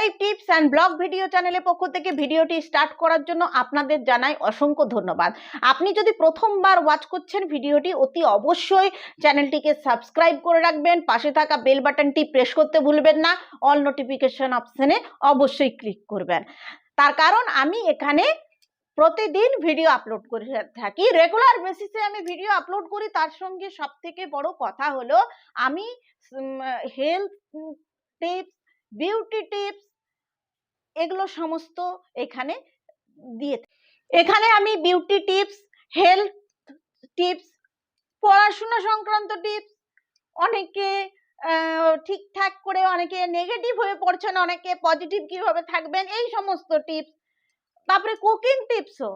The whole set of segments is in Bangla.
Type tips and blog video চ্যানেলের পক্ষ থেকে ভিডিওটি স্টার্ট করার জন্য আপনাদের জানাই অসংখ্য ধন্যবাদ। আপনি যদি প্রথমবার ওয়াচ করছেন ভিডিওটি, অতি অবশ্যই চ্যানেলটিকে সাবস্ক্রাইব করে রাখবেন, পাশে থাকা বেল বাটনটি প্রেস করতে ভুলবেন না, অল নোটিফিকেশন অপশনে অবশ্যই ক্লিক করবেন। তার কারণ আমি এখানে প্রতিদিন ভিডিও আপলোড করে থাকি, রেগুলার বেসিসে আমি ভিডিও আপলোড করি। তার সঙ্গে সব থেকে বড় কথা হলো আমি হেলথ টিপস, বিউটি টিপস এগুলো সমস্ত এখানে দিয়ে এখানে আমি বিউটি টিপস, হেলথ টিপস, পড়াশোনা সংক্রান্ত টিপস, অনেকে ঠিকঠাক করে, অনেকে নেগেটিভ হয়ে পড়ছেন, অনেকে পজিটিভ কিভাবে থাকবেন, এই সমস্ত টিপস, তারপরে কুকিং টিপসও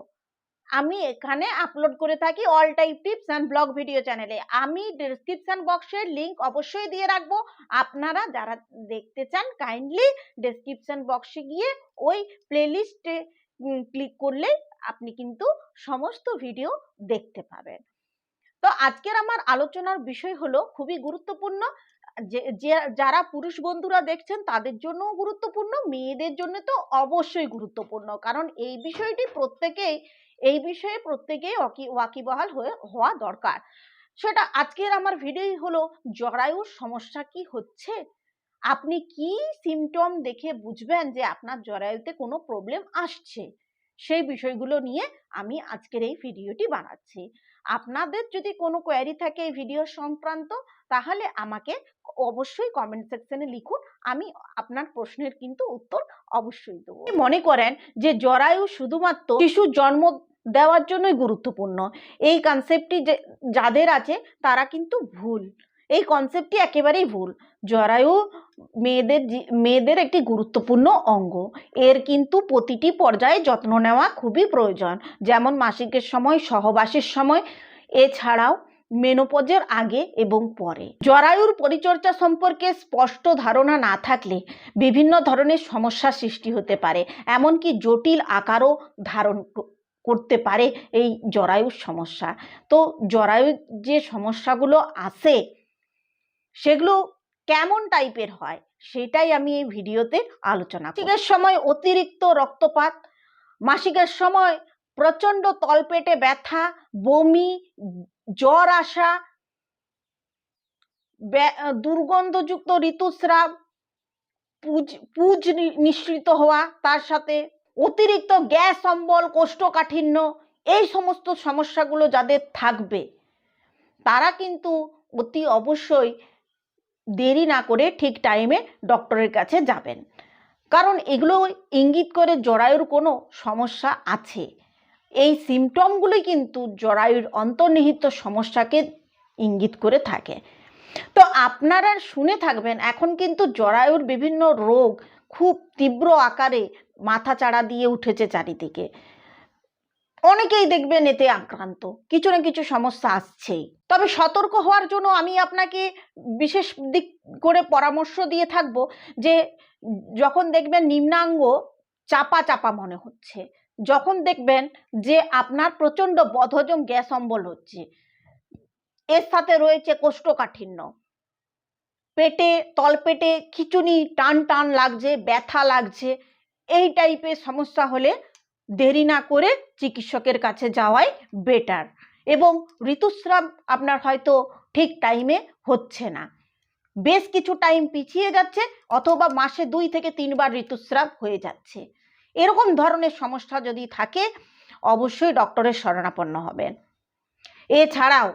আমি এখানে আপলোড করে থাকি all type tips and blog video চ্যানেলে। আমি ডেসক্রিপশন বক্সের লিংক অবশ্যই দিয়ে রাখবো। আপনারা যারা দেখতে চান কাইন্ডলি ডেসক্রিপশন বক্সে গিয়ে ওই প্লেলিস্টে ক্লিক করলে আপনি কিন্তু সমস্ত ভিডিও দেখতে পাবেন। তো আজকের আমার আলোচনার বিষয় হলো খুবই গুরুত্বপূর্ণ, যে যারা পুরুষ বন্ধুরা দেখছেন তাদের জন্যও গুরুত্বপূর্ণ, মেয়েদের জন্য তো অবশ্যই গুরুত্বপূর্ণ, কারণ এই বিষয়ে প্রত্যেকেই ওয়াকিবহাল হওয়া দরকার। সেটা আজকের আমার ভিডিও হলো জরায়ুর সমস্যা কি হচ্ছে, আপনি কি সিমটম দেখে বুঝবেন যে আপনার জরায়ুতে কোনো প্রবলেম আসছে, সেই বিষয়গুলো নিয়ে আমি আজকের এই ভিডিওটি বানাচ্ছি। আপনাদের যদি কোনো কোয়েরি থাকে এই ভিডিও সংক্রান্ত, তাহলে আমাকে অবশ্যই কমেন্ট সেকশনে লিখুন, আমি আপনার প্রশ্নের কিন্তু উত্তর অবশ্যই দেবো। মনে করেন যে জরায়ু শুধুমাত্র শিশুর জন্ম দেওয়ার জন্যই গুরুত্বপূর্ণ, এই কনসেপ্টটি যাদের আছে তারা কিন্তু ভুল, এই কনসেপ্টটি একেবারেই ভুল। জরায়ু মেয়েদের একটি গুরুত্বপূর্ণ অঙ্গ, এর কিন্তু প্রতিটি পর্যায়ে যত্ন নেওয়া খুবই প্রয়োজন, যেমন মাসিকের সময়, সহবাসের সময়, এছাড়াও মেনোপজের আগে এবং পরে। জরায়ুর পরিচর্যা সম্পর্কে স্পষ্ট ধারণা না থাকলে বিভিন্ন ধরনের সমস্যা সৃষ্টি হতে পারে, এমনকি জটিল আকারও ধারণ করতে পারে এই জরায়ুর সমস্যা। তো জরায়ুর যে সমস্যাগুলো আসে সেগুলো কেমন টাইপের হয় সেটাই আমি এই ভিডিওতে আলোচনা করব। মাসিকের সময় অতিরিক্ত রক্তপাত, মাসিকের সময় প্রচণ্ড তলপেটে ব্যথা, বমি, জ্বর আসা, দুর্গন্ধযুক্ত ঋতুস্রাব, পুজ নিঃসৃত হওয়া, তার সাথে অতিরিক্ত গ্যাস অম্বল, কোষ্ঠকাঠিন্য, এই সমস্ত সমস্যাগুলো যাদের থাকবে তারা কিন্তু অতি অবশ্যই দেরি না করে ঠিক টাইমে ডক্টরের কাছে যাবেন, কারণ এগুলো ইঙ্গিত করে জরায়ুর কোনো সমস্যা আছে। এই সিমটমগুলোই কিন্তু জরায়ুর অন্তর্নিহিত সমস্যাকে ইঙ্গিত করে থাকে। তো আপনারা শুনে থাকবেন এখন কিন্তু জরায়ুর বিভিন্ন রোগ খুব তীব্র আকারে মাথাচাড়া দিয়ে উঠেছে চারিদিকে, অনেকেই দেখবেন এতে আক্রান্ত, কিছু না কিছু সমস্যা আসছেই। তবে সতর্ক হওয়ার জন্য আমি আপনাকে বিশেষ দিক করে পরামর্শ দিয়ে থাকবো যে যখন দেখবেন নিম্নাঙ্গ চাপা চাপা মনে হচ্ছে, যখন দেখবেন যে আপনার প্রচণ্ড বদহজম, গ্যাস অম্বল হচ্ছে, এর সাথে রয়েছে কোষ্ঠকাঠিন্য, পেটে তলপেটে খিঁচুনি টান টান লাগছে, ব্যথা লাগছে, এই টাইপের সমস্যা হলে দেরি না করে চিকিৎসকের কাছে যাওয়াই বেটার। এবং ঋতুস্রাব আপনার হয়তো ঠিক টাইমে হচ্ছে না, বেশ কিছু টাইম পিছিয়ে যাচ্ছে, অথবা মাসে 2 থেকে 3 বার ঋতুস্রাব হয়ে যাচ্ছে, এরকম ধরনের সমস্যা যদি থাকে অবশ্যই ডক্টরের শরণাপন্ন হবেন। এছাড়াও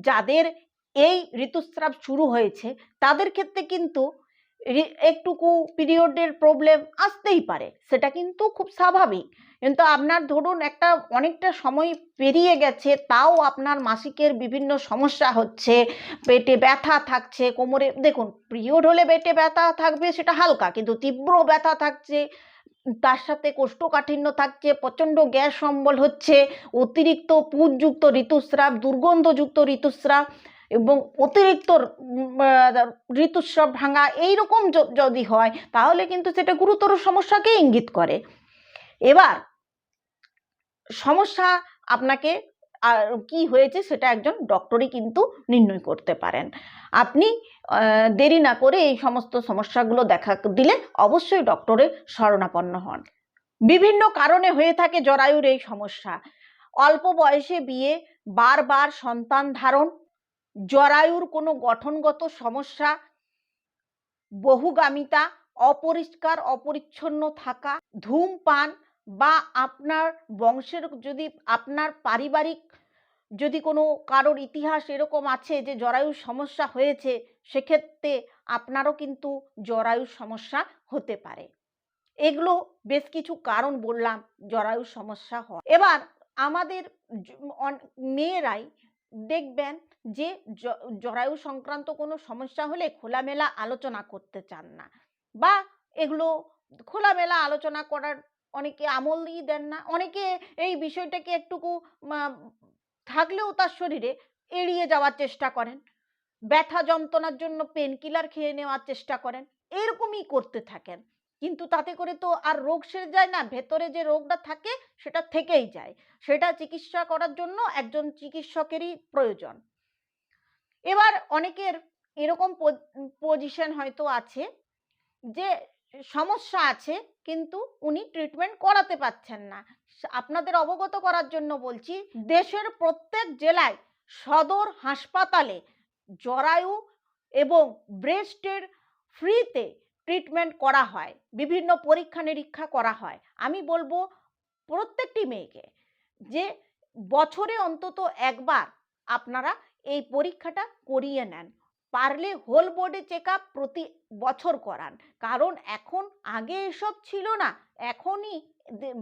যাদের এই ঋতুস্রাব শুরু হয়েছে তাদের ক্ষেত্রে কিন্তু একটুকু পিরিয়ডের প্রবলেম আসতেই পারে, সেটা কিন্তু খুব স্বাভাবিক। কিন্তু আপনার ধরুন অনেকটা সময় পেরিয়ে গেছে, তাও আপনার মাসিকের বিভিন্ন সমস্যা হচ্ছে, পেটে ব্যথা থাকছে, কোমরে, দেখুন পিরিয়ড হলে পেটে ব্যথা থাকবে সেটা হালকা, কিন্তু তীব্র ব্যথা থাকছে, তার সাথে কোষ্ঠকাঠিন্য থাকছে, প্রচণ্ড গ্যাস অম্বল হচ্ছে, অতিরিক্ত পুজযুক্ত ঋতুস্রাব, দুর্গন্ধযুক্ত ঋতুস্রাব এবং অতিরিক্ত ঋতুস্রাব ভাঙা, এইরকম যদি হয় তাহলে কিন্তু সেটা গুরুতর সমস্যাকে ইঙ্গিত করে। এবার সমস্যা আপনাকে কি হয়েছে সেটা একজন ডক্টরই কিন্তু নির্ণয় করতে পারেন। আপনি দেরি না করে এই সমস্ত সমস্যাগুলো দেখা দিলে অবশ্যই ডক্টরের শরণাপন্ন হন। বিভিন্ন কারণে হয়ে থাকে জরায়ুর এই সমস্যা। অল্প বয়সে বিয়ে, বারবার সন্তান ধারণ, জরায়ুর কোনো গঠনগত সমস্যা, বহুগামিতা, অপরিষ্কার অপরিচ্ছন্ন থাকা, ধূমপান, বা আপনার বংশের যদি আপনার পারিবারিক যদি কোনো কারোর ইতিহাস এরকম আছে যে জরায়ুর সমস্যা হয়েছে, সেক্ষেত্রে আপনারও কিন্তু জরায়ুর সমস্যা হতে পারে। এগুলো বেশ কিছু কারণ বললাম জরায়ুর সমস্যা হয়। এবার আমাদের মেয়েরাই দেখবেন যে জরায়ু সংক্রান্ত কোনো সমস্যা হলে খোলামেলা আলোচনা করতে চান না, বা এগুলো খোলামেলা আলোচনা করার অনেকে আমলই দেন না। অনেকে এই বিষয়টাকে একটুকু থাকলেও তার শরীরে এড়িয়ে যাওয়ার চেষ্টা করেন, ব্যথা যন্ত্রণার জন্য পেন কিলার খেয়ে নেওয়ার চেষ্টা করেন, এরকমই করতে থাকেন। কিন্তু তাতে করে তো আর রোগ সেরে যায় না, ভেতরে যে রোগটা থাকে সেটা থেকেই যায়। সেটা চিকিৎসা করার জন্য একজন চিকিৎসকেরই প্রয়োজন। এবার অনেকের এরকম পজিশন হয়তো আছে যে সমস্যা আছে কিন্তু উনি ট্রিটমেন্ট করাতে পারছেন না। আপনাদের অবগত করার জন্য বলছি, দেশের প্রত্যেক জেলায় সদর হাসপাতালে জরায়ু এবং ব্রেস্টের ফ্রিতে ট্রিটমেন্ট করা হয়, বিভিন্ন পরীক্ষা নিরীক্ষা করা হয়। আমি বলবো প্রত্যেকটি মেয়েকে যে বছরে অন্তত একবার আপনারা এই পরীক্ষাটা করিয়ে নেন, পারলে হোল বডি চেক আপ প্রতি বছর করান। কারণ এখন আগে এসব ছিল না, এখনই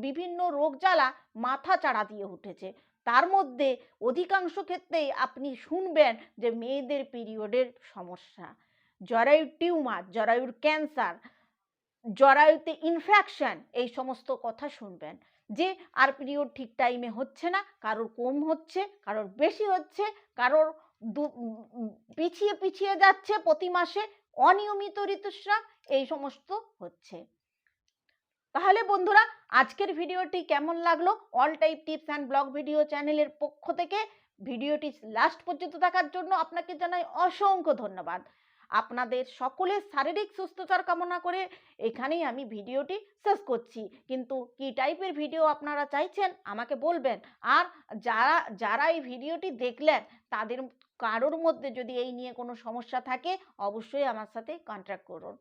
বিভিন্ন রোগ জ্বালা মাথা চাড়া দিয়ে উঠেছে। তার মধ্যে অধিকাংশ ক্ষেত্রেই আপনি শুনবেন যে মেয়েদের পিরিয়ডের সমস্যা, জরায়ুর টিউমার, জরায়ুর ক্যান্সার, জরায়ুতে ইনফেকশন, এই সমস্ত কথা শুনবেন যে আর পিরিয়ড ঠিক টাইমে হচ্ছে না, কারোর কম হচ্ছে, কারোর বেশি হচ্ছে, কারোর পিছিয়ে পিছিয়ে যাচ্ছে, প্রতি মাসে অনিয়মিত ঋতুস্রাব, এই সমস্ত হচ্ছে। তাহলে বন্ধুরা, আজকের ভিডিওটি কেমন লাগলো? All type tips and blog video চ্যানেলের পক্ষ থেকে ভিডিওটি লাস্ট পর্যন্ত দেখার জন্য আপনাকে জানাই অসংখ্য ধন্যবাদ। আপনাদের সকলের শারীরিক সুস্থতার কামনা করে এখানেই আমি ভিডিওটি শেষ করছি। কিন্তু কি টাইপের ভিডিও আপনারা চাইছেন আমাকে বলবেন। আর যারা এই ভিডিওটি দেখলেন তাদের কারোর মধ্যে যদি এই নিয়ে কোনো সমস্যা থাকে অবশ্যই আমার সাথে কন্ট্যাক্ট করুন।